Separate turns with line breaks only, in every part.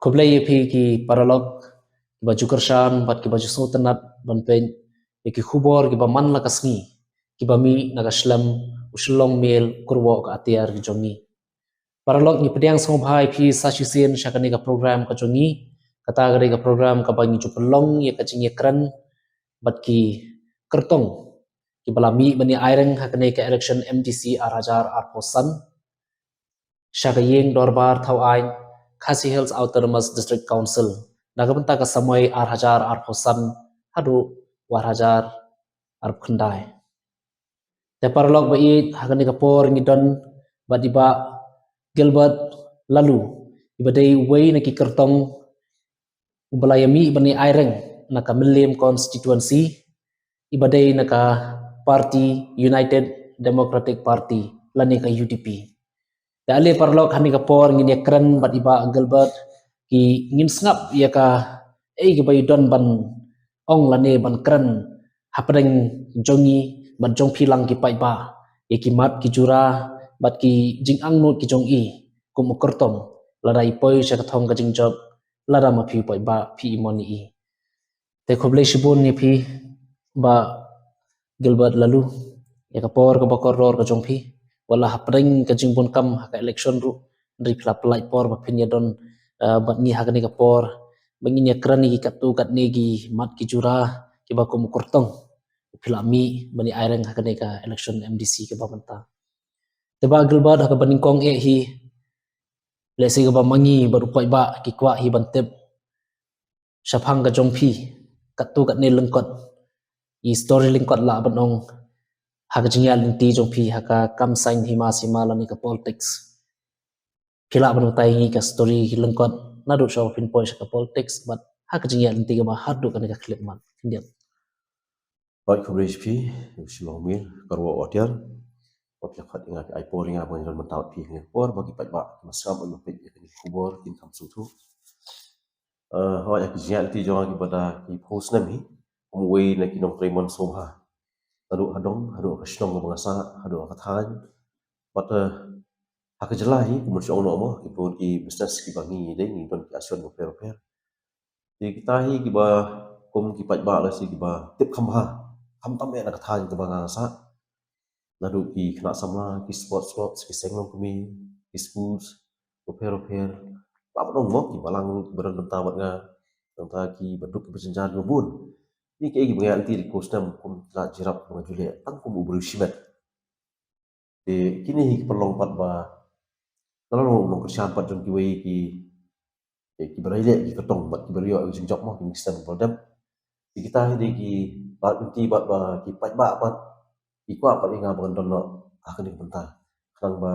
Koblai yepi ki paralog ki baju kershan bat ki baju sultanat banpen ki khubor ki baman la kasni ki bami naga shlam uslong mel kurwo ka atiar ki jongi paralog ni pediang song bhai phi sashisien shakani ka program ka jongi kata gare ka program ka bangi chupelong ye ka jinge kran bat ki kertong ki balami bani aireng hakane ka election MDC ar posan Shakayeng Dorbar Thau Ain, Khasi Hills Autonomous District Council, Nagabanta ka Samoy Arhajar Arposan, Hadu Warhajar Arpkundai. Te paralog ba i hakani kapor ngidon badiba Gilbert lalu ibadai way na kikertong umbalayami ibani aireng naka Millennium Constituency ibadai naka Party United Democratic Party lani ka UDP. Dali parlok hani kapor ngin yakran bat iba Gilbert ki ngin sngap ya ka ki baydon ban ong lane ban kran hapreng jongi ban jong philang ki pai ba ki mat ki jura bat ki jing ang not ki jong i kum kertom ladai poi cha thong ka jing job lada ma phi pai ba phi moni i te khoble shibun ni phi ba Gilbert lalu ya kapor ka bakor ror ka jong phi wala hapreng ka jingbon kam haka election ru ri plai por ba pinya don bat ni hakani ka por bangin ya krani ki katu kat negi mat ki jura ki ba ko mukurtong pilami bani aireng hakani ka election MDC ke ba manta te ba gilbad haka baning kong hi lesi ka ba mangi baru pai ba ki kwa hi bantep shaphang ka jongphi katu kat ne lengkot i story lengkot la banong haka jingya linti jongphi haka kam sign hima sima lani ka politics kila banu tai ngi ka story lengkot nadu shaw pin point ka politics but haka jingya linti ka ba hadu kan ka clip man indian
baik coverage pi shilong mir karwa otiar otiar khat inga ai poring apa yang mentau pi ngi por bagi pai ba masam oi pet ni kubor tin kam su tu ho ya jingya linti jong ki pada ki post nami umwei na ki nong tremon somha hadu hadong hadu kashnong bangasa hadu kathan but hak jelahi kumun syong no mo ipun ki business ki bangi dei ni pun ki asion per di kita hi ki ba kum ki pai ba la si ki ba tip khamha kham tam ya na kathan ki bangasa nadu ki khna samla ki sports ki senglong kumi ki schools per ba dong mo ki balang beran benta bat nga tenta ki baduk ki berjenjar gubun ni ke gi bangan ti di kostam kum la jirap ngajule tang kum ubru shimet de kini hi perlong pat ba kalau nong kerjaan pat jong ki wei ki berile ki ketong bat ki berio ki job mo ki sistem produk di kita hi ki bat inti bat ba ki pai ba pat ki kwa pat inga bangan don no akan di benta kang ba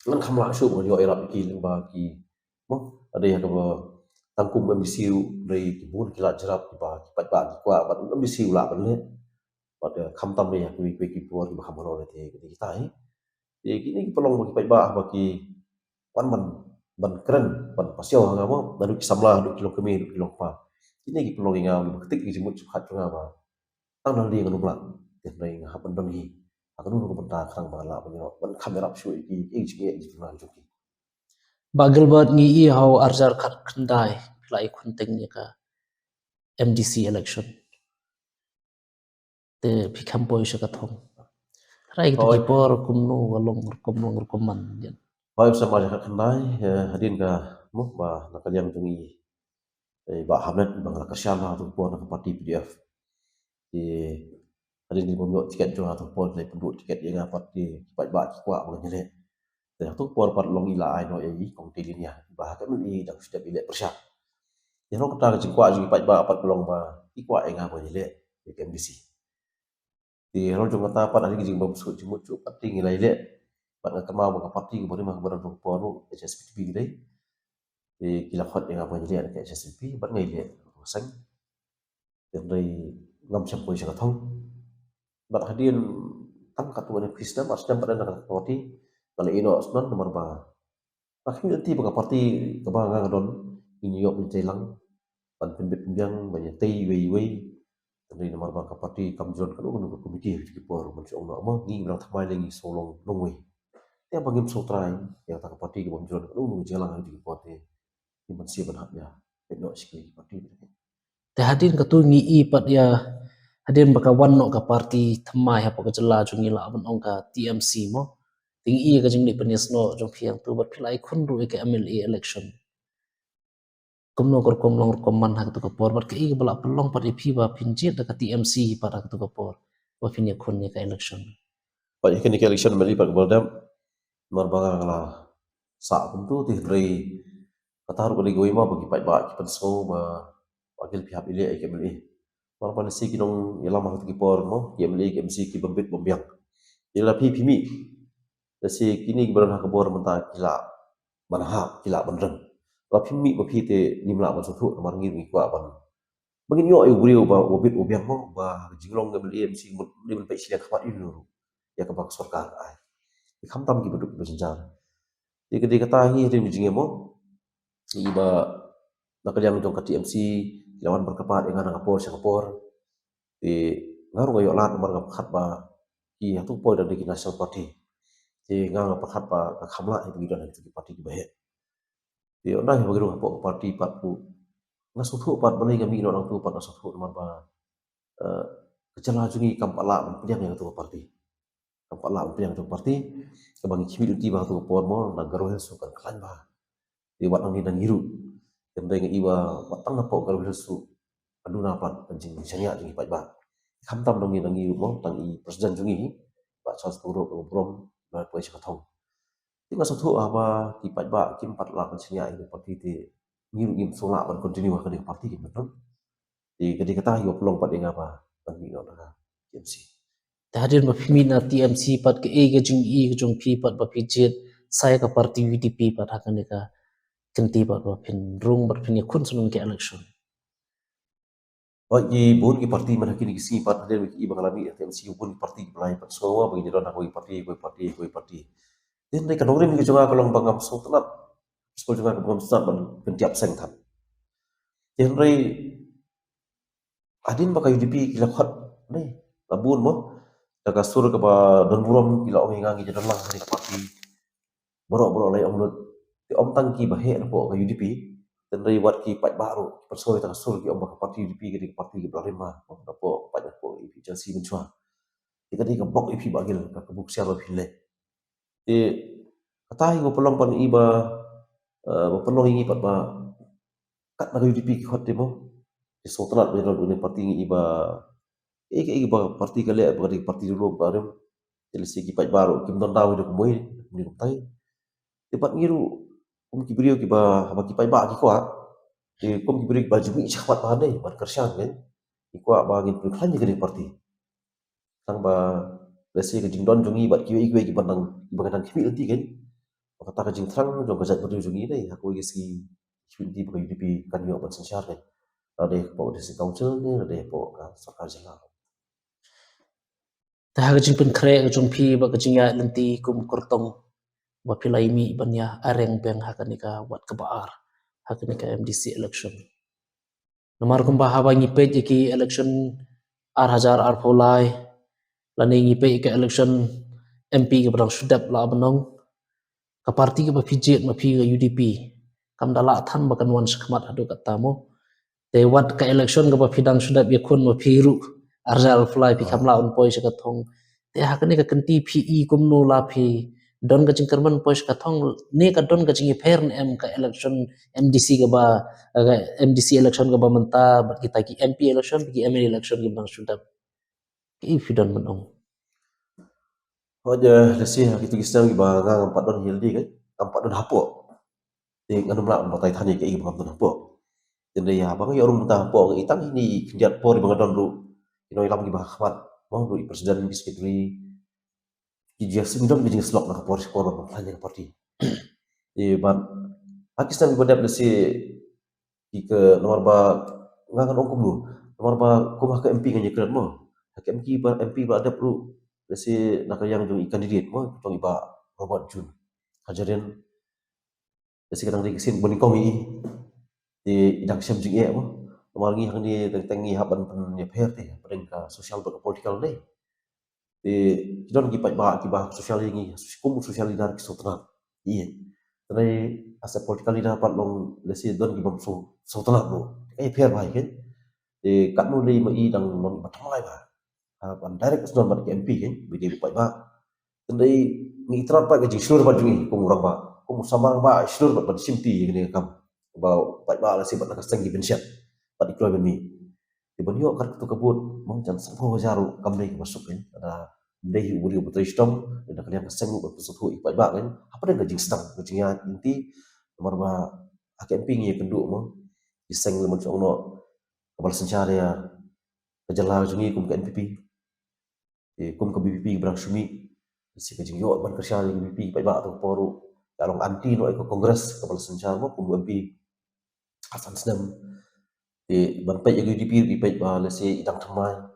ngan kham la su mo yo era ki ba ki mo ada ya ka ba tangkum ba misiu dari ki bun ki la jerap ki ba ki pai ba ki kwa bat misiu la ban le bat kham tam ya ki puar ki ba kham ro le te ki kita hi kini ki pelong ki pai ba ba ki pan ban keren ban pasio nga mo dalu ki samla du kilo kemi du kilo pa kini ki pelong nga ki ketik ki jemut khat nga ba tang dang di nganu bla te nei nga hapan dong hi akanu ko benta khang ba la ban kamera shu ki ji na ju ki
bagel bat ngi i how arjar khat khandai lai khunting ni ka MDC election te phikham poi shaka thong rai ki por kumno walong kumman jan
Baik sama jahat kendai hadin ka mu ba nakaliam tungi ba hamlet bang la kasyam la tu pon ka parti PDF di hadin ni mo tiket jo tu pon le penduk tiket yang parti pai ba ki kwa bang nyele te tu pon pat long ila ai no yi kong ti linia ba ka ni dak sudah bilik persyak ya no kata ki kwa ji pai ba pat long ba ki kwa enga bang nyele di MDC di ro jo kata pat hari ki jing ba su jimut cu pat ting ilai le pat nga kama ba parti ko bari ma baran ro poru HSPP dai di kila khot yang apa jadi ada HSPP bat ngai le sang yang dai ngam cham poi sa thong bat hadin tam katu ni krisna mas dam pada nak parti kala ino asnan nomor ba akhir nanti ba parti ka ba nga don ini yok mencelang pan pembet pembiang banyak tei wei dari nomor ba parti kamjon kan ko komiti ki por man so no mo ngi bilang thamai lagi solong longwe ya bangim sotrai yang tak parti ki bonjon kan jelang di parti ni mansia banhat ya no sikli parti
Te hadin ka tu ngi I pat ya hadin baka wan no ka parti thamai ha paka jala jungi la ban ong ka TMC mo ting I ka jing ni penias no jong phiang tu bat philai khun ru ke MLA election kumno kor kom long kom man ha tu ka por bat ke I bala pelong pat IP ba pinjit da ka TMC pat ha tu ka por wa phinya khun ni ka election
Pak ikan ni election meli pak baldam marbaga la sa pun tu ti rei kataru kali goi ma bagi pai ba ki penso ma wakil pihak ile ai kemeli mar pa si kinong yala ma ki por mo kemeli KMC ki bembit bombiang yala pi pimi si kini beran ha kabor menta kila manha kila bandreng la pimi ba pi te nimla ba su mar ngi ni kwa ban bangin yo ai guriu ba obit obiang mo ba jinglong kemeli MC ni ben pai sila khapat ini ya ka bak sarkar ai kham tam ki beduk besenjar di kedai kata hi rim jinge mo iba nakaliam jong ka TMC lawan berkepat dengan ngapor Singapore di ngaru ngayo lat mar ngap ba ki hatu poi dari National Party di ngang ngap ba ka khamla hi begitu dan itu parti ki bahe di onda hi begitu ngap parti pat pu ngasuthu pat balai ngami orang tu pat ngasuthu mar ba kecela jungi kampala pilihan yang tu parti kampala pilihan tu parti kabang kimi uti ba tu por mo nagaro su kan klan ba di wat nang dan ngiru kendai ngi iwa watang na po garo su aduna pat penjing sanya jungi pat ba kham tam dong ngi mo tang I presiden jungi ba chas turo brom ba poi sa thong ti ma sathu aba ti pat ba kim pat la kan sanya ini parti ti ngiru ngim sola ban continue ka di parti ki betul di kedi kata yo pelong pat dengan apa kan ni no na KMC
te hadin ba phimi na TMC pat ke E ke jing I ke jong phi pat ba pinjit saya ka parti UDP pat ha kan ka kenti pat ba phin rung bat phin khun sunun ke election
bagi bun ki parti mana kini kisi pat ada ki bangalami KMC bun parti ki belai pat semua bagi dia nak koi parti dan mereka nongrim ki juga kalau bangam so tenap sepul juga ke bangam snap ban kentiap seng tan dan rei adin baka UDP kila khat nei labun mo daga sur ke ba don burom kila ong ngangi jadan lang hari parti borok lai ong lut ti om tang ki bahe na po ka UDP dan rei wat ki pat baru persoi ta sur ki om baka parti UDP ke parti ki blarima na po pat na po ipi jasi menchua kita di kebok ipi bagil ka kebuk siapa pile ti kata ngo pelong pan iba pelong ingi pat ba kat na UDP ki khot mo di sotrat be ni parti ngi iba iba parti kale ba parti dulu baru jadi segi pat baru kim don tahu de kumoi ni kumtai tepat ngiru kum ki brio ki ba ki pai ba ki kwa di kum ki brio ba jumi chapat ba nei ban kersian kan ki kwa ba ngin pulkhan ni parti tang ba lesi ke jingdon jungi ba ki ki bandang ba kan ki ulti kan kata ka jing trang jong ka jat brio jungi nei aku ki si ki ba UDP kan yo ban sensyar kan ada po desi council ni ada po ka sarkar jela
te ha jing pen kre ke jong phi ba ke jing ya lenti kum kortong ba philai mi ban ya areng beng ha kan ka wat ka baar ha kan ka MDC election namar kum ba ha ba ngi pe ki election ar hajar ar pholai lani ngi pe ke election MP ke barang sudap la banong ka parti ke ba pijit ma phi ke UDP kam dala than ba kan wan skmat hadu kata mo te wat ka election ke ba phidang sudap ye khun ma phi ru arjal fly pi kamla on poi ka thong te ha kan ka kanti PE kum no la phi don ka jingkerman poi ka thong ne ka don ka jingi fair em ka election MDC ke ba MDC election ke ba menta ba kita ki MP election ki ML election ke bang sudap ki fidon manong
aja lesi kita kisah ki ba ngang empat don hildi kan empat don hapo di nganu mla ba tai thani ke i ba don hapo jadi ya bang ya rum ta hapo itang ini kiat por bang don ru inoi lam ki ba khmat mau ru presiden ki sekretari ki dia singdom ki slok na por por ba hanya parti di ban Pakistan bi badap lesi ki ke nomor ba ngang ong kumlu nomor ba kumah ke MP nganya kran mo ke MP ba ada perlu lesi nak yang jong kandidat mo tong iba Robert Jun hajarin lesi kadang di kesin boni komi di idak syam jing mo nomor ngi hang ni tengi haban pen ya pher te pen ka sosial ba political nei di don ki pa ba ki ba sosial ngi kum sosial dinar ki sotna iya Tadi asal political leader dapat long lesi don ki bom so tanah lo. Fair baik kan. Di kat nu lei mai dang long batamai ba. Ban direct don ban ke MP kan. Bidi bupai ba. Tadi ni itrat pa ke jisur ba jungi kung urang ba. Kung samang ba isur ba simti ni kam. Ba pai ba lesi ban ka sengi bensiat. Ba dikloy ben mi. Di ban yo kat tu kabut mang jan sampo jaru kam lei masuk kan. Ada dei uri betul istom dan kalian keseng buat sesuatu ipai ba kan. Apa dan gajing sedang gajingnya inti nomor ba akemping ya kenduk mo iseng lemon no kapal sencari ya kejala jungi kum ke NPP kum ke BPP berang sumi si kejing yo ban kerja di BPP pai ba tu poru kalong anti no eko kongres kapal sencari mo kum MP Hasan Sedam ban pai ya UDP di pai ba lesi idang temai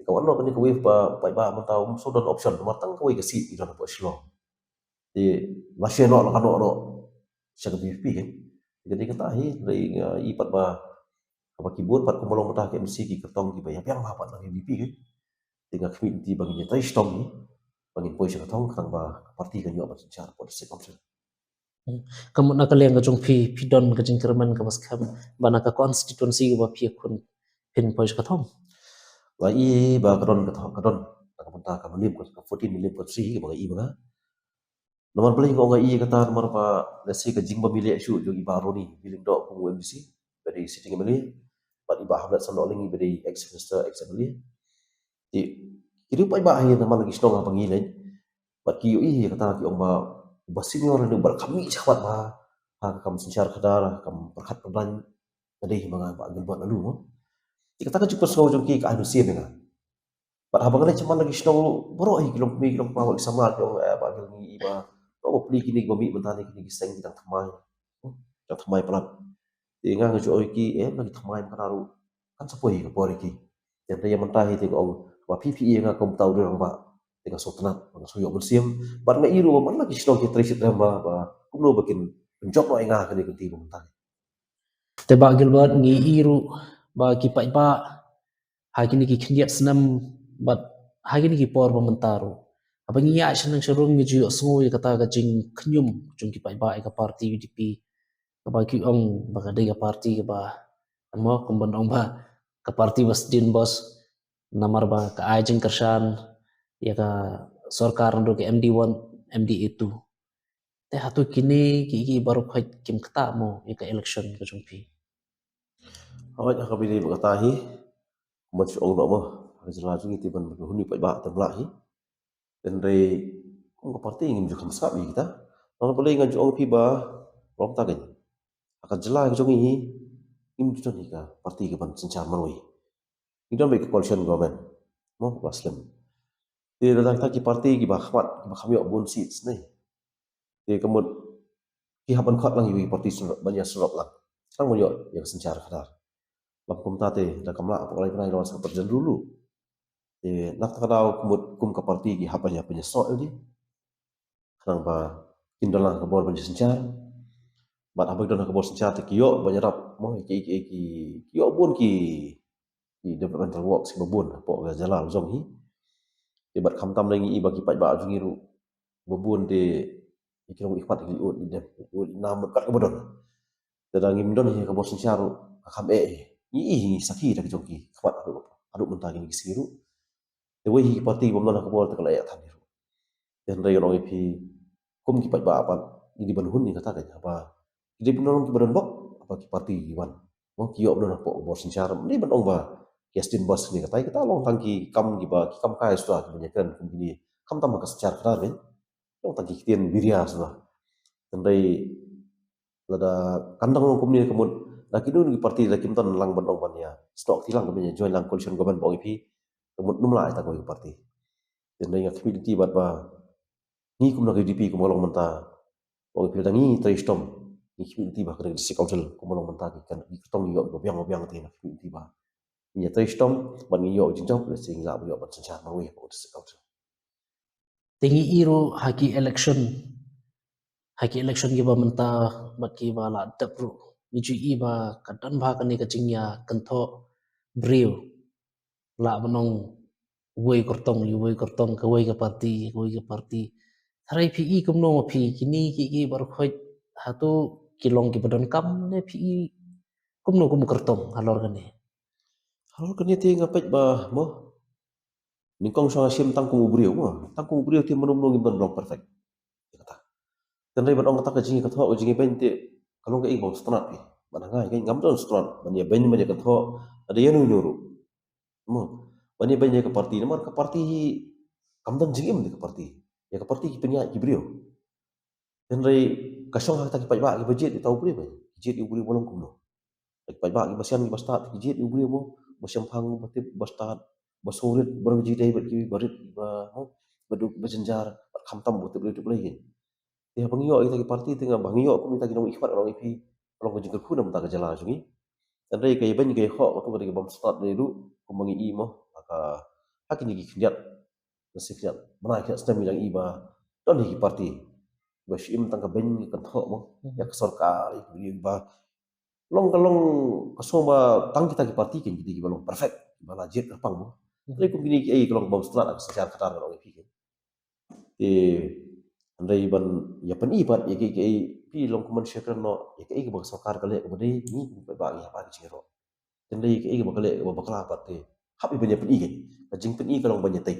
kawan no kan ke ba pai ba mentau so don option matang ke ke si idang apa slo di masih no kan no siapa BPP kan jadi kata dari ipat ba apa kibun pat kumulong mata ke MC ki ketong ki bayap yang mapat lagi BP ke tinggal community bagi nyata istom ni bagi poi sa ketong kang ba parti kan yo ba secara pot se komsel
kamu nak kalian kajong pi don kajing kerman ka bas kam bana ka constituency ba pi kun pin poi ka thong
ba i ba kadon ka mata ka malim ko 14 milim ko si ba i ba nomor paling ko nga i kata nomor pa lesi ka jing ba mili isu jogi baro ni biling do ko MDC dari sitting mili pat iba hamlat sanoling dari ex minister ex mili di kiri pa iba hin naman lagi snong nga pangilan pat ki i kata ki ong ba senior ni bar kami sahabat ba kam sincar kadar kam perkat pelan tadi mga ba agil ba lalu mo kata ka cukup saw jong ki ka anu sien nga pat habang na cuman lagi snong boro hi kilong pawag sama yung ba agil ni iba o pli kini gomi mentani kini giseng kita thamai kita thamai pelan di nga jo ki lagi thamai kanaru kan sapoi ka pori ki yang dia mentahi ti ko wa PPE nga kom tau dorang ba tengah sotnat nga soyo bersiam bar nga iru man lagi snong ki trisit ba kumno bakin penjok no nga kani kunti mentani
te ba gilbert ngi iru ba ki pai ba hagini ki khindiat snam but hagini ki por ba mentaru apa ngi ya shanang sharung ngi ju songo kata ka jing khnyum jung ki pai ba ka parti UDP ka ba ki ong ba ka dei ka parti ka ba amo kumban ong ba ka parti bas din bos namar ba ka ajing kershan ya ka sarkar ndo ke MD1 MD2 te hatu kini ki baru khait kim kata mo ya ka election ka jung pi
awak ka bili berkatahi mo ong no mo jela jungi ti ban huni pa ba tamla hi dan re kung ka parti ngim ju khamsa bi kita non boleh ngan ong pi ba rom ta gen akan jela ka jungi hi im ju ni ka parti ka ban sencar maroi idam be coalition government mo waslam ti datang ta ki parti ki ba khmat ba khamyo bun seats ni ti kemud ki haban khat lang yi parti banyak serok lang sang mo yo ya sencar khadar lam kum ta te da kamla apa lai nai lo sa perjan dulu nak takadau kemud kum ka parti ki hapanya penyesok ni kanang ba kindalang ka bol banyak sencar bat abag don ka bol sencar te kiyo banyak rap mo ki kiyo bun ki developmental works ki babun po ga jalal zong hi bat kham tam lengi i bagi pai ba jungi ru babun de ikirong ikpat ki ut ni dem ut nam kat ka bodon tadang imdon hi ka bol sencar kham i sakhi da ki jongki khmat adu mentagi ni siru te wi hi parti bom na ka bol ta kala ya than ru den re rong pi kum ki pai ba apa di ban hun ni kata ka apa di ban ki badan bok apa ki parti wan mo ki yo na po bol sencar ni ban ong ba Justin Bos ni kata kita long tangki kam ki ba ki kam kai sudah kebanyakan kum gini kam tam ka secara kadar ben long tangki kitian biria sudah dan re lada kandang kum ni kemun laki dun ki parti laki mton lang ban ong ban ya stok tilang kemenya join lang coalition government bong ipi kemun num la ta ko parti dan re ngak community bat ba ni kum nak UDP kum long menta bong ipi dangi tristom ni community ba kena si council kum long menta ki kan ki tong yo go biang te nak community ba ni tristom ban ni yo jinjop le sing la yo ban sencha ma wi ko si council
tingi iru haki election ki ba menta bat ki ba la dapru ni ju i ba kadan ba kani ka jingya kantho brew la banong woi kortong ka woi ka parti tharai pi i kumno ma pi kini ki bar khoi hatu kilong ki badan kam ne pi kumno kum kertong halor gane.
Halo kini ti ngapet ba mo ningkong sa sim tangkung ubriyo mo tangkung ubriyo ti manumnong ibang belum perfect kata dan rai ban ong kata jingi katho jingi bente kalau ga ibang strat pi bananga ga ngam don strat ban ya ben ban ya katho ada yanu nyuru mo ban ya ben ya ke parti nomor ke parti kam don jingi ke parti ya ke parti ki penya ki briyo dan rai kasong ha ta ki pa ki budget tau briyo ba budget ubri bolong kumno pa ba ki basian ki basta ki budget ubri mo basiam phang batip basta basurit barang jidai bat ki barit ba baduk bajenjar khamtam butuh butuh lagi ya bangiyo kita ki parti tengah bangiyo ko minta kinong ikhwat orang ipi orang ko jingkul kuna minta jala jungi dan dai kay ban kay ho ko dari bam start dari du ko mangi imo maka hakin gi khiat nasikhat mana khiat stem yang iba don hi parti ba shim tang ka ban kan ho mo ya sarkar iba long kalong kasoma tang kita ki parti kin jadi balong perfect bala jet kapang mo dai ko gini ki kalong bam start ak secara katar orang ipi andai ban ya pen ibat ya ke pi long kuman syakran no ya ke ba sokar kale ke bade ni ba ya ba jiro andai ke ba kale ba bakla pat te hap i banya pen i ke jing pen i kalong banya tai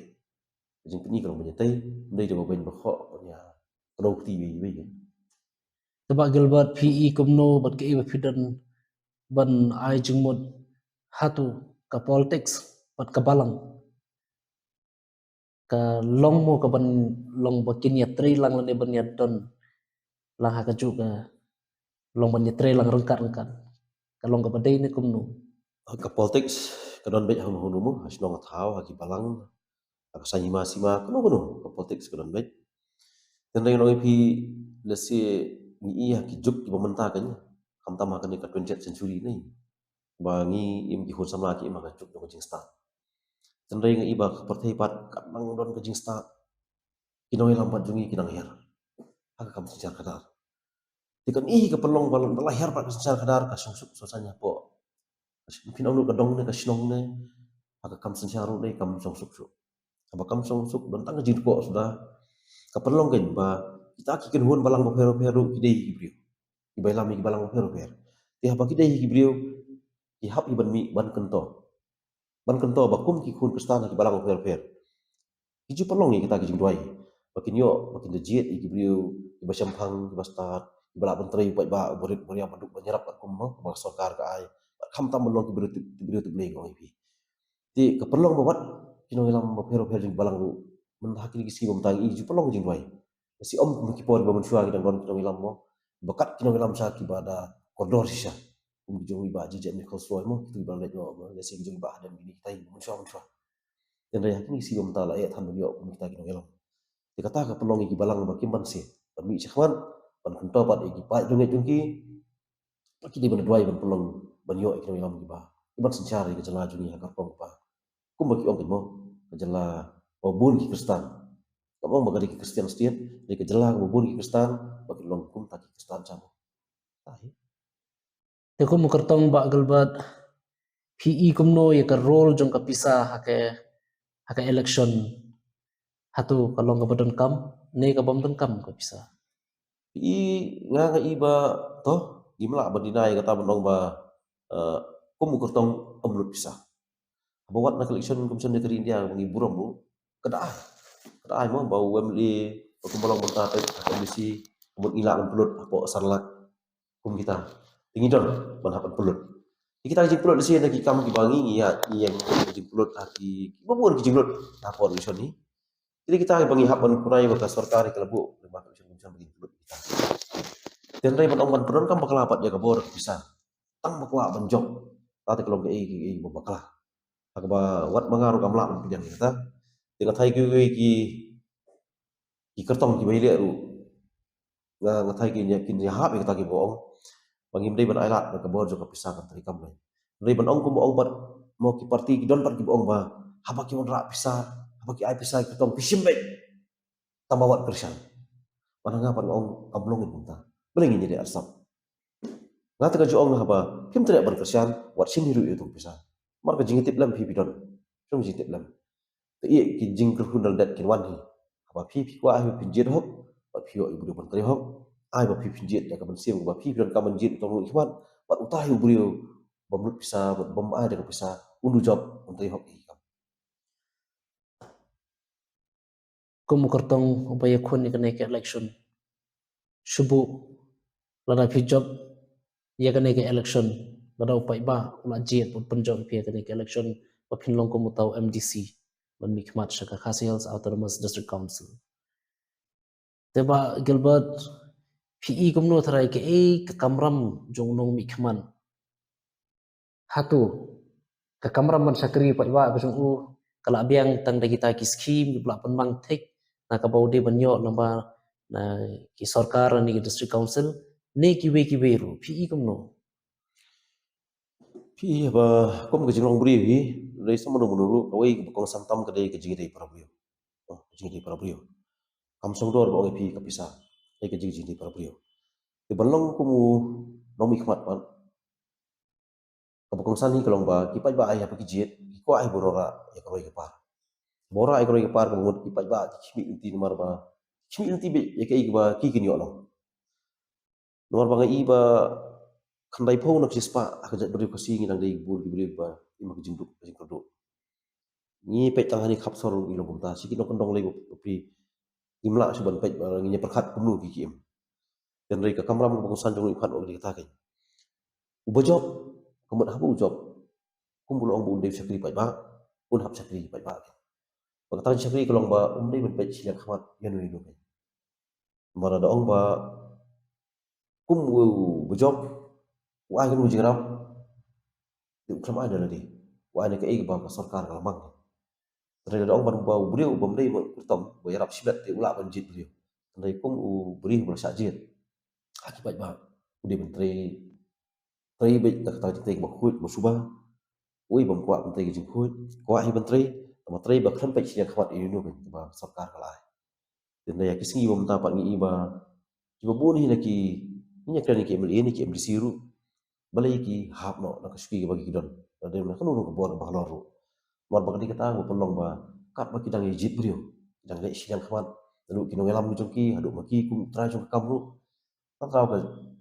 jing pen i kalong banya tai andai de ba ban ba kho ya kalau ti wi ke
Taba gilbat pi kumno bat ke fidan ban ai jengmut hatu ka politics bat ka balang ka long mo ka ban long bakin ya tri lang lan ban ya don lang ha ka juga long ban ya tri lang rengkat rengkat ka long ka badai ne kumno.
ka politics kadon bet ham hunu mo hasnong thau ha ki balang ka sanyi masima kuno ka politics kadon bet dan dai no pi lesi ni iya ki juk ki pementa kan kam tama kan ka 20th century ni bangi im ki hon samla ki maka juk no jing start dan dai ngai iba partai pat kadang don ka jing start kinoi lampat jungi kinang her aga kam sejar kadar tikan ka pelong balon her pat sejar kadar ka sungsuk sosanya po pinau nu kadong ne ka sinong ne aga kam sejar ne kam sungsuk su aba kam sungsuk don tang jin ko sudah ka pelong kan ba kita ki ken hon balang pero pero kidei ibrio ibai lami ki balang pero per ti haba kidei ibrio ki hap iban mi ban kento ba kum ki khun kristana ki balang pero per kiju pelong ni kita kijing duai makin yo makin dejiet iki beliau iba syampang iba start iba lak menteri buat ba borit boria maduk menyerap akum mo ba sarkar ka ai kham tam melong ki beliau tu beli ngoi pi ti kepelong buat kino ilam ba pero pero jing balang ru mentah kini kisi bom tangi ju pelong jing duai si om ki por ba mensyua ki dan kino ilam mo bakat kino ilam sa ki bada koridor sisa jong iba jejak ni khosroy mo tu iba let no lesi jong iba dan gini kita mensyua dan raya kini si bom tala ayat han beliau kita kino ilam dikata ka pelong iki balang bakim ban se ban mi chakhwan ban kunto pat iki pa junge jungki ki di ban duai ban pelong ban yo iki ngam ki ba ban sencari ke jala jungi ha kapong pa kum baki ong mo ke jala bobun ki kristan kapong bagari ki kristian stian de ke jala bobun ki kristan baki long kum ta ki kristan chamo tahi
Te kum kertong ba gilbat pi kumno ya ka role jong ka pisa hake election hatu kalong ka badan kam ne ka bam kam ka pisa.
i nga iba to gimla ban dinai kata banong ba kum kurtong omlut pisah bawat na collection komisen negeri India ngi buram mo kada ai mo bau wemli kumbalong monta te komisi mun ila kan pelut apo sarlak kum kita tinggi don ban hapan pelut kita jing pelut di sini lagi kamu dibangi ya yang jing pelut haki bubun jing pelut apo di sini jadi kita bangi hapan kunai baka sarkar kelebu lima komisen bagi pelut kita dan rai ban ongban peron kam bakal apat ya kabor bisa tang bakwa banjok tadi kalau ke bakal akba wat mangaru kam lak pidan kita dengan thai ki kertong ki baile ru nga thai ki nya kin ya hap kita ki boong bangim dei ban ailat ka bor jo ka pisah kan tari kam lai dei ban ong kum ong bat mo ki parti ki don pat ki boong ba haba ki mon ra pisah haba ki ai pisah ki tong pisim baik tambawat kersan mana ngapan ong kablongin punta belengin jadi arsap ngata ka jo ong haba kim tidak berkersan wat sin hiru itu pisah mar ka jingitip lam pi bidon tum jingitip lam iya ki jing kerhun dal dat kin wan hi apa pi kwa hi pinjir hok pa pi yo ibu ban tri hok ai ba pipin jet da kaban siam ba pipin kaman jet to ikmat bat utai ubrio bamlut bisa bam ai da bisa undu job untuk hok ikam
Kumu kertong upaya kun ni kena ke election. Shubu lada pi job ya kena ke election. Lada upaya ba ula jet pun penjong pi kena ke election. Bapin long kumu tahu MDC ban mikmat syaka Khasi Hills Autonomous District Council. Teba Gilbert PE kumno tharai ke ke kamram jong nong mikman. Hatu ke kamram man sakri pa iwa ke jong u kala biang tang da kita ki scheme di belak penmang tek na ka baude banyo lamba na ki sarkar ni ki district council ne ki we ru PE kumno.
pi ba kom ke jingrong brio hi dai sama no menuru kawai ke kong santam ke dai ke jingi dai para brio jingi dai para brio kam song dor ba pi ka pisa dai ke jingi dai para brio te balong kumu nom ikmat ban ka kong san hi kalong ba ki pai ba ai apa ki jet ki ko ai borora ya ka roi ke par bora ai ka roi ke par ka ngut ki pai ba ki chimi inti mar ba chimi inti be ya ke ba ki kinyo no nomor ba ngai ba khandai phau nak sispa akajat beri ko singi nang dei bur ki beri ba ima ki jinduk ki jinduk ni pe tang hani khap sor ilo gumta sikit no kondong lego pri imla suban pe ngi perkhat kumnu ki kim dan rei ka kamram ko san jong ikhat og di ta kai uba job kamat habu job kumbul ong bun dei sakri pa ba un hap sakri pa ba ba ta sakri kolong ba dei ben pe silang khamat yan wi no kai mara da ong ba kum bu job wa kan mu jingram di ukram ada lagi wa ne ka ba ka sarkar ka lamang Tadi ada orang baru beliau beli kurtam, bayar sibat di ulak banjit beliau. Tadi kum beri berasa jit. Akibat bah, udah menteri, menteri baik tak tahu kita bakut, musubah. Ui bangkuat menteri jeng kuat, kuat hi menteri bakhan baik siang khamat ini nu kan, bah sarkar kalai. Dan ya kisah ibu mentapa ngi iba, iba buni lagi, ini kan ni KML ini KML siru, balai ki hap no, nak suki bagi kidon. Dan nak kan urung kebor bahaloru. Mar bakal dikata aku pelong ba kat ba kidang ejit brio kidang le sidang khamat lalu kinong elam ni jongki hadu maki kum trai jong kamru tak tahu ka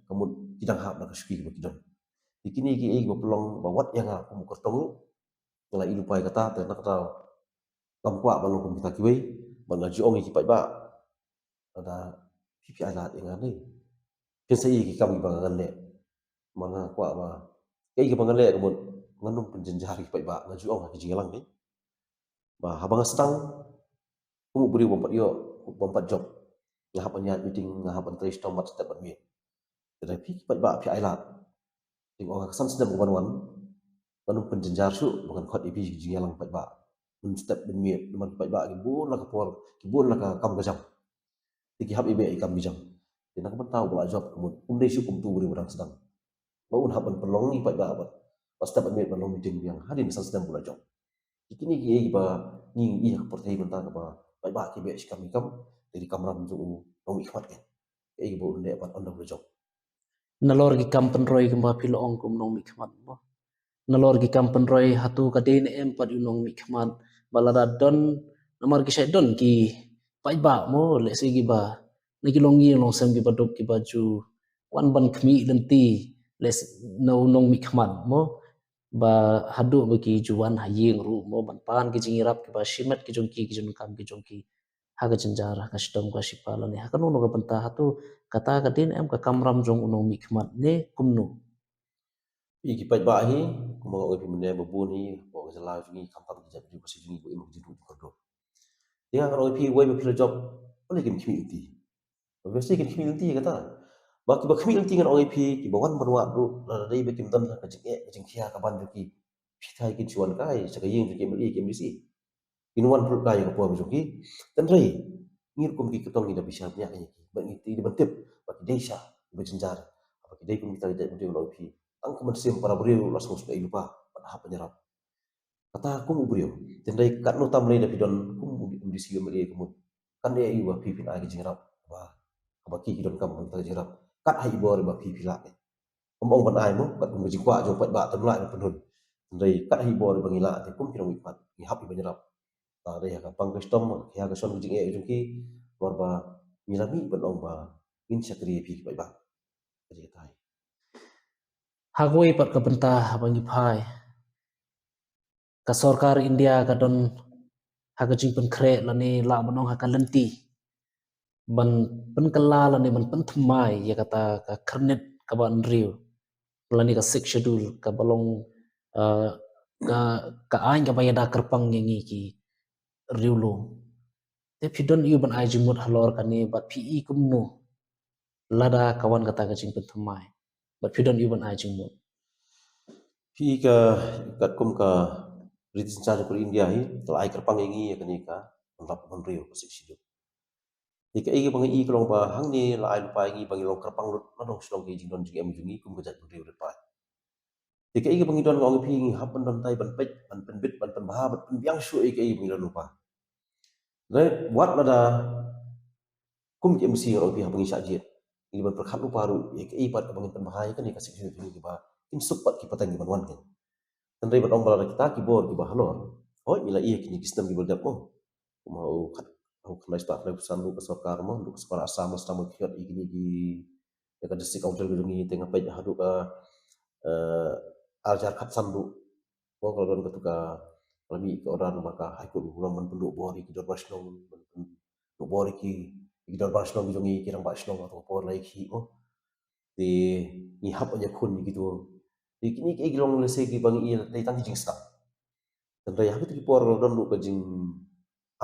kamu kidang hap nak suki ba kidang dikini ki ba pelong ba wat yang aku mu kertong lu ngala ilu pai kata te nak tahu kam kwa ba lu kum kita kiwei ba ngaji ong ki pai ba ada pipi alat yang ane pensai ki kam ba ngan le mana kwa ba kai ki ba ngan le kamu nganung penjenjar ki pai ba ngaju ong ki jingelang ni ba habang stang kumu beri bompat job ngahap anyat meeting ngahap antri stomat step admin tetapi ki pai ba pi ailat ting ong kesan sedang wan wan nganung penjenjar su bukan khot ibi ki jingelang pai ba step admin teman pai ba ki bun la ka por ki bun la ka kam gajam ki hab ibe ikam bijang tinang kan tahu ba job kumu dei su kum tu beri barang sedang baun haban pelong ni pai ba pas step admin pelong meeting yang hadin kesan sedang bula job Ikini ki ba ning iya portai benta ba bai ba ki be sikam ikam dari kamram ju nong ikhmat ke e bo ne pat onda bro job
Nalor ki kampen roy kemba pilo ong kum nong mikmat mo. Nalor ki kampen roy hatu ka den empat nong mikmat balada don namar ki syai don ki pai ba mo le sigi ba niki longi long sem ki badop ki baju wan ban khmi lenti les no nong mikmat mo ba hadu bagi juan haying ru mo ban pan ki jingirap ki ba shimat ki jongki ki jong kam ki jongki haga jenjara ka sidom ka sipala ne hakan no ka benta hatu kata ka din em ka kamram jong unong mikmat ne kumno
i ki pai ba hi kuma o ki mene bo bun hi bo ga la ju ni kam tam ki jab ju ko si ju ni bo imu ji du ko do dia ro pi wai bo pi job ole ki mi ti bo si ki mi ti kata ba ki ba khmi ti ngan oi pi ki bo wan banwa ru la dei be kim dan ka jing e jing khia ka ban ju ki pi thai ki chuan kai sa ka ying ju ki mi si inuan pru kai ko po ju ki dan rei ngir kum ki ketong ida bisa nya ki ba ngi ti di bantip ba ki desa ba jenjar ba ki dei kum kita ida ju lo pi ang kaman sim para brio langsung sudah lupa pada apa penyerap kata aku mu brio tendai kat no tam nei da pidon kum di siyo meli kum kan dia iwa pipin agi jengrap ba ba ki don kam ta jengrap kat hai bor ba pipi la ong ban ai mo kat kum ji kwa jo pat ba tem la penun tendai kat hai bor ba ngila te kum kirong ipat ni hapi penyerap ta dei ka pang custom ya ka son jing e jong ki bor ba ngilami ban ong ba in syakri pi bai ba jadi tai
Hagoi pat kabenta bangi phai. Ka sarkar India ka don hagajing pen kre lani la banong hakalenti. Ban pen kala lani ban pen thmai ya kata ka kernet ka ban riu. Lani ka six schedule ka balong ka ain ka bayada kerpang ngi ki riu lo. Te pidon iu ban ai jimut halor kani bat pi kumno. Lada kawan kata ka jing pen thmai. Bat pidon iu ban ai jimut.
pi ka kat kum ka British charge ko India hi tlai kerpang ngi ya kani ka lap mon rio ko sik sidu ika igi bangi i kolong ba hang ni la ai pa ngi bangi long kerpang lut na dong slong ge jing don jing em jungi kum ka jat rio rit pa ika igi bangi don ngong pi ngi hap don tai ban pet ban pen bit ban pen bah ban pen biang shu ika igi bangi don lupa re buat lada kum ki msi ngong pi hap bangi sya jiet igi ban perkhat lupa ru ika igi pat bangi pen bahai kan ika sik sidu ki ba in supat ki patang ki ban wan kan tandai ban ong bala kita ki bor ki ba halor oh ila iya kini kisnam ki berdap mo mau kat mau kena ispat kena pesan lu ke sarkar mo lu sekolah asam asam kiat igini gi ya ka district council gedungi tengah pej hadu ka aljar kat sandu mo kalau don ketuka kami ke orang maka haikut ulang man penduk bori ki dor basnong penduk bori ki dor basnong gedungi kirang basnong atau por lai ki mo di ni hap aja kun gitu di kini ki gilong lese ki bangi i dai tang jing sta dan dai hak tu ki por don lu ka jing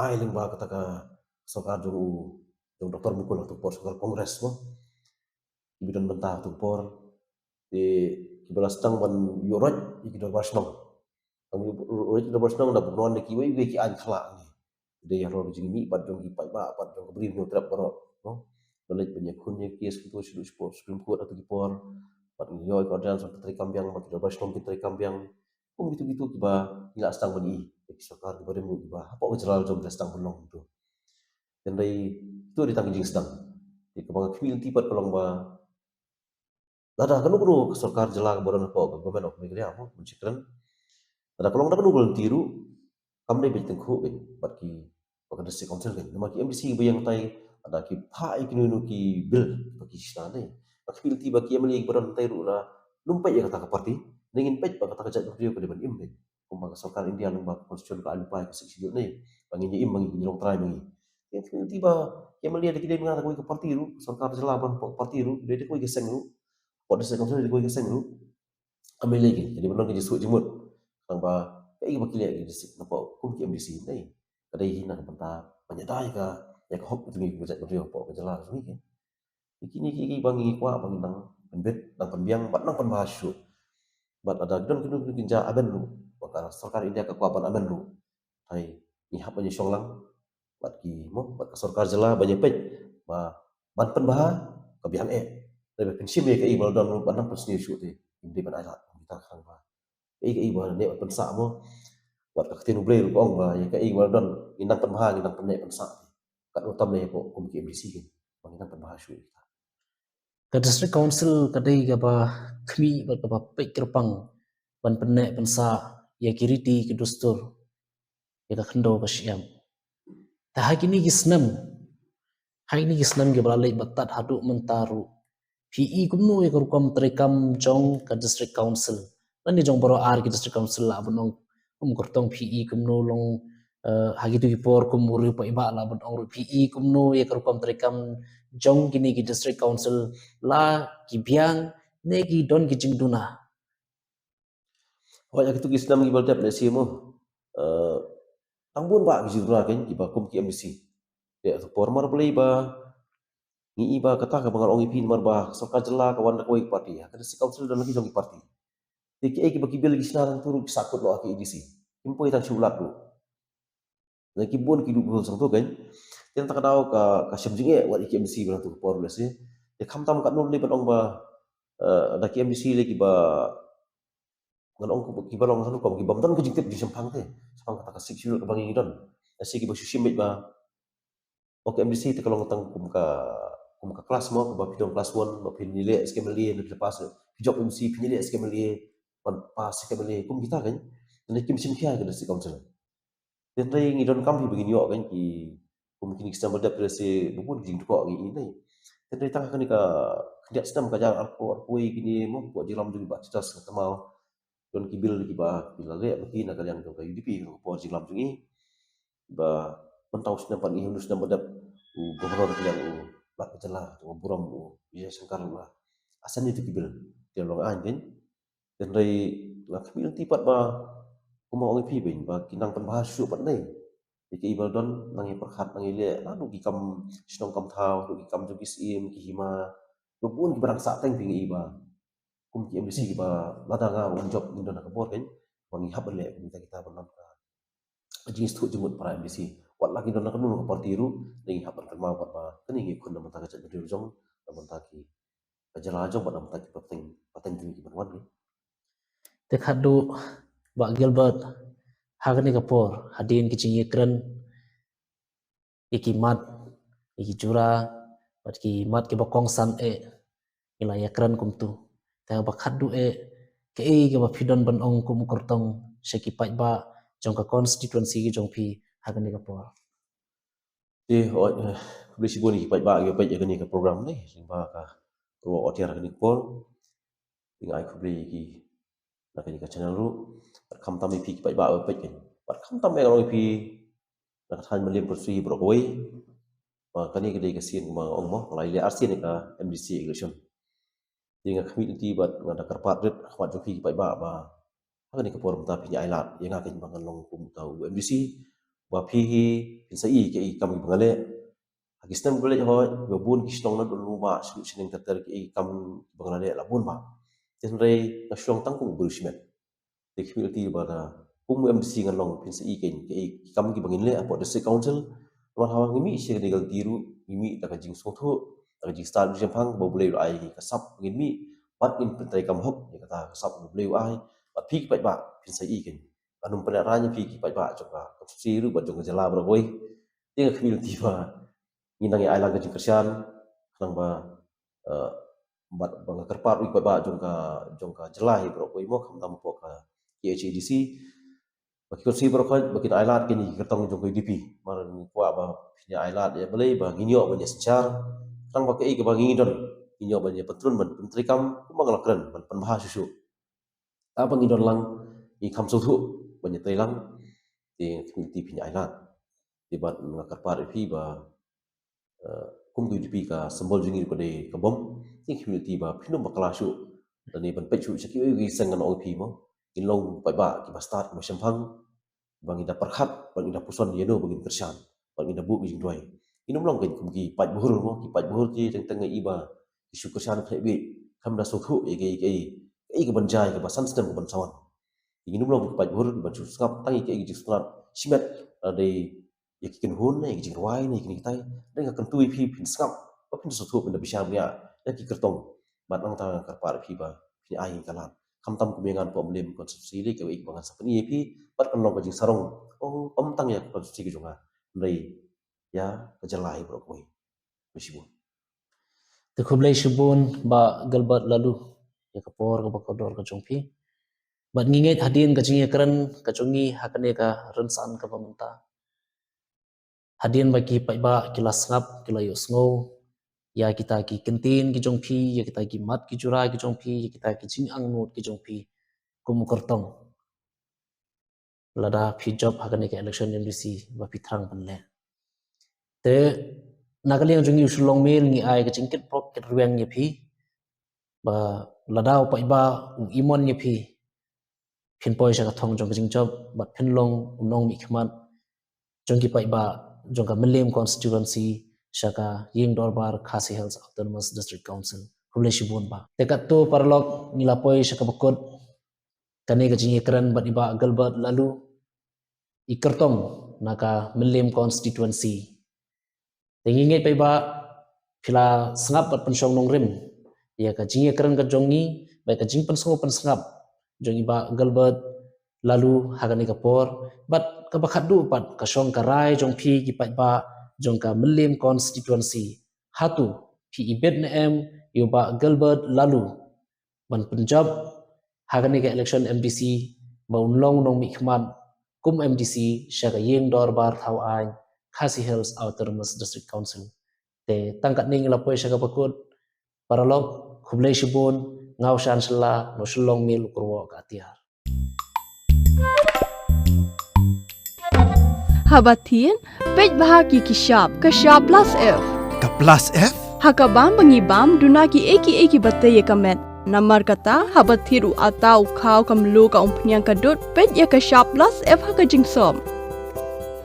ai ling ba kata ka sarkar jong doktor mukul tu por sarkar kongres mo ibidon bentah tu por di kibalas tang ban yoroj ikidor basnong ang yoroj ikidor basnong da bunon de kiwe we ki an khala ni de ya ro jing ni bat jong ki pa ba bat jong bri no trap ro no balai banyak kunye kes kitu sudu sport supreme court atau ki por bat nyoy ko dan sampai tri kambiang bat ikidor basnong ki tri kambiang gitu gitu kiba ila astang bani ki sarkar ki bare mu kiba apa ujral jom astang belong tu dan dari itu ditanggung jing sedang di kebangga community pat kolong ba lada kanu kanu sarkar jela boron po government of negeri amo mencikran lada kolong da kanu golon tiru kam dai bit tengku bat ki bakan district council kan nama ki MDC bayang tai ada ki phai ki nu ki bill bagi sina dai community bagi amli boron tai ru la lumpai ya kata ka parti dingin pej ba kata ka jat rio ke depan imbe kumbaga sarkar India lumba constitution ka alupai ke sik ne bangi im bangi nyong try bangi yang tiba yang melihat kita mengatakan kau ke parti ru sarkar jela ban parti ru dia kau ke seng ru kau desa kau dia kau ke seng ru ambil lagi jadi benar ke jesu jemut tanpa kai ba kile ke desa napa kum ki MDC nei kadai hina ke penta penyadai ka ya ke hok tu ni bujat rio po ke jela ni ke ikini ki bangi kwa bangi nang penbet nang penbiang bat nang penbahasyu bat ada don kinu kinja aben lu maka sarkar India ke kwa ban aben lu hai ni hap banyak syonglang bat ki mo bat ka sarkar jela banyak pej ba ban pen bah ka bian tapi pensim ye ka i bal don ban nang persni syu te indi ban ala kita khang ba ka i ba ne pen sa mo bat ka tinu ble ko ong ba ye ka i bal don inang pen bah inang pen ne pen sa kat utam ne ko kum ki MDC ke bang inang pen bah syu
Ka district council kadai ka ba khmi ba ka ba pek kerpang ban penne pensa ya kiriti ki dustur ya ka khando ka syam ta hakini gisnam hakini gisnam ge balai batat hadu mentaru PE kumno ya kam trekam jong ka district council lani jong baro ar ki district council la bonong kurtong PE kumno long hagitu ki por kumuri pa iba la bonong PE kumno ya kam trekam jong kini ki district council la ki biang ne ki don ki jingduna
oh ya gitu kisnam gi bal tap le si mo tangbun ba gi jura kan ki ba kum ki MDC ya tu por mar play ba ni iba kata ka bangal ongi pin mar ba sarkar jela ka wan ko parti ya kada si council dan lagi jong parti Tiki eki bagi bil gisna turu sakut lo aki edisi. Impo itan chulat lo. Na kibun ki du sang tu kan. Yang tak tahu ka syam jinge wat iki MDC bang tu por les ni. Ya kam tam kat nun le ban ong ba da ki MDC le ki ba ngan ong ki ba long sanu ko ki bam don ki jingtip di sampang te. Sampang kata ka sik syul ka bangi don. Asi ki ba syusim ba ok MDC te kalong tang kum ka kelas mo ba pidong kelas 1 ba pinile skemeli ni lepas. Job MC pinile skemeli pas skemeli kum kita kan. Dan kim sim kia ke si council. Dan rai ngi don kam hi begini yo kan ki mungkin kita berdap rese bubun jing ko ngi ini Tendai tangah kan ka kendiak senam kajar arpoi kini mo buat jiram juga ba citas ketemau don kibil kiba kilale bagi nak kalian ka UDP ko jiram jungi ba mentau senam pan ihun senam badap gubernur yang ba jela buram ya sangkar lah asan itu kibil dia long anjen tendai la kibil tipat ba kuma ong pi ben ba kinang pan bahas su pat nei iki ibal don nangi perkhat nangi le lalu gikam sinong kam thau du gikam ju gisim ki hima bupun ki barang sa teng ping iba kum ki embassy ki ba ladanga on job indon ka bor kan wangi hab le kita banam ka jing stu jumut para embassy wat lagi don ka nu ka partiru ning hab kan ma pat ba kani ngi kun nam ta ka jadu jong nam ta ki ajala jong pat nam ta ki pateng ki ban wan
Tekadu Bak Gilbert hagani kapor hadin kicing ikran iki mat iki jura bat ki mat ki bakong san ila yakran kumtu ta bakhadu ke ke ba phidon ban ong kum kortong sheki pai ba jong ka constituency ki jong phi hagani kapor
ti beli sibuni ki pai ba ki pai ni ka program ni sing ba ka ro otiar ni pol ing ai ku beli ki nak ni ka channel ru kam tam pi ki pai ba pai kan pat kam tam ro pi nak than melim kursi bro koi ba kani ke dei ka sin ma ong mo lai le arsi ni ka MDC election dengan community bat ngada karpat rit khwat jo pi pai ba ni ka por ta pi ai lat yang akan bangan long kum tau MDC ba pi pin sai ke kam bangale agistam gole ho bun kistong na dulu ba su sining tatar ki kam bangale la bun ba ten rei na shong tang ku burismet the community ba da kum MDC ngan long pin sai ke kam ki bangin le apo district council ma hawa ngimi isi ke gal tiru ngimi ta ka jing sotho ta ka jing star jempang bo boleh ai kasap ngimi pat in pentai kam hok ni kata kasap bo boleh ai pat pi pai ba pin sai ke anum pada ranya pi pai ba joka si ru ba joka jala bro boy tinga community ba nginang ai laga jing kersian nang ba bat bang kerpat wi pai ba jongka jelai bro boy mo kam tam po ka HADC bagi kursi berkait bagi ailat kini kertong jong UDP maran kuat ba punya ailat ya boleh ba nginyo banyak secar tang pakai ke bagi ngidon nginyo banyak petrun ban menteri kam kumang lakran ban penbahas susu apa ngidon lang i kam sutu banyak telang di community punya ailat di bat ngakar par pi ba kum UDP ka sembol jingi ko de ka bom ti community ba pinum bakala su dan ni ban pechu seki wi sengan OP mo inlong pai ba ki ba start mo sempang bang ida perhat bang ida puson yeno bang kersan bang ida bu jing doi inum long kan ki pat buhur mo ki pat buhur ki teng teng iba ki syukur san khai bi kam da sokhu e ke banjai ke basan sistem ke bansawan inum long ki pat buhur ban su skap tangi ke ji strat simet ade ya ki ken hun ne jing wai ne ki tai deng kan tui pi pin skap ba pin sokhu pin da bisam ya ya ki kertong bat ang ta ka par pi ba pi ai kalan kam tam kumengan po mlem konsumsi le ke ik bangan sapani pi pat kan long jing sarong om tang ya konsumsi ke jonga ndai ya kejalai bro koi mesibu
te khublai shibun ba galbat lalu ya kapor ka bakodor ka jong phi bat nginget hadin ka jingi kran ka chongi hakane ka ransan ka pamenta hadin bagi pai ba kilas ngap kilayos ngo ya kita ki kentin ki jong phi ya kita ki mat ki jura ki jong phi ya kita ki jing ang not ki jong phi kum kortong lada phi job hakane ka election MDC ba phi thrang ban le te nakaliang jong yu sulong mil ni ai ka jingket prop ket ruang ni phi ba lada pai ba imon ni phi phin poi sa ka thong jong jing job bat phin long unong mi khmat jong ki pai ba jong ka Milim constituency shaka ying dorbar Khasi Hills Autonomous District Council hule shibun ba tekat to parlok nilapoi shaka bakot kane ka jingi kran bat iba galbat lalu ikertong naka Milim constituency tenginget pai ba phila sangap bat pensyong nong rim ya ka jingi kran ka jongi ba ka jing pensong pensangap jongi ba galbat lalu hagani kapor bat ka bakhadu pat ka shong ka rai jong phi ki pat ba jong ka Milim constituency hatu phi ibet na em yo ba galbat lalu ban punjab hagani ka election MDC ba unlong nong mi khman kum MDC shaka yeng dor bar thau ai Khasi Hills Autonomous District Council te tangkat ning la poi saka pakut paralog khublei shibun ngau shan shala no shlong mil kurwo ka tiar
Habatin, pej bahagi kishap, kashap plus F.
Ka plus F?
Hakabam bangibam dunaki eki batay kamet. Namar kata habathiru atau kau kamlu ka umpnyang kadut pej ya kashap plus F haka jingsom.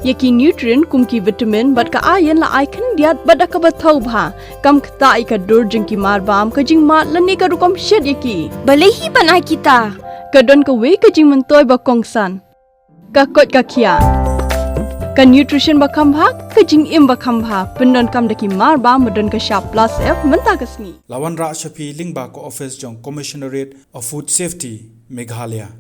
Yaki nutrient kumki vitamin bat ka ayan la aikan diat bat ka bathau bha. Kam kata ika dur jingki marbam ka jing mat lani ka rukom shed yaki. Balehi banai kita. Kadon ka we ka jing mentoy ba kongsan. Ka kot ka kia. Ka nutrition ba khambha ka jing im ba khambha pendon kam daki mar ba modon ka sharp plus F menta kasni
Lawan Ra Shafi Lingba ko office jong Commissionerate of Food Safety Meghalaya.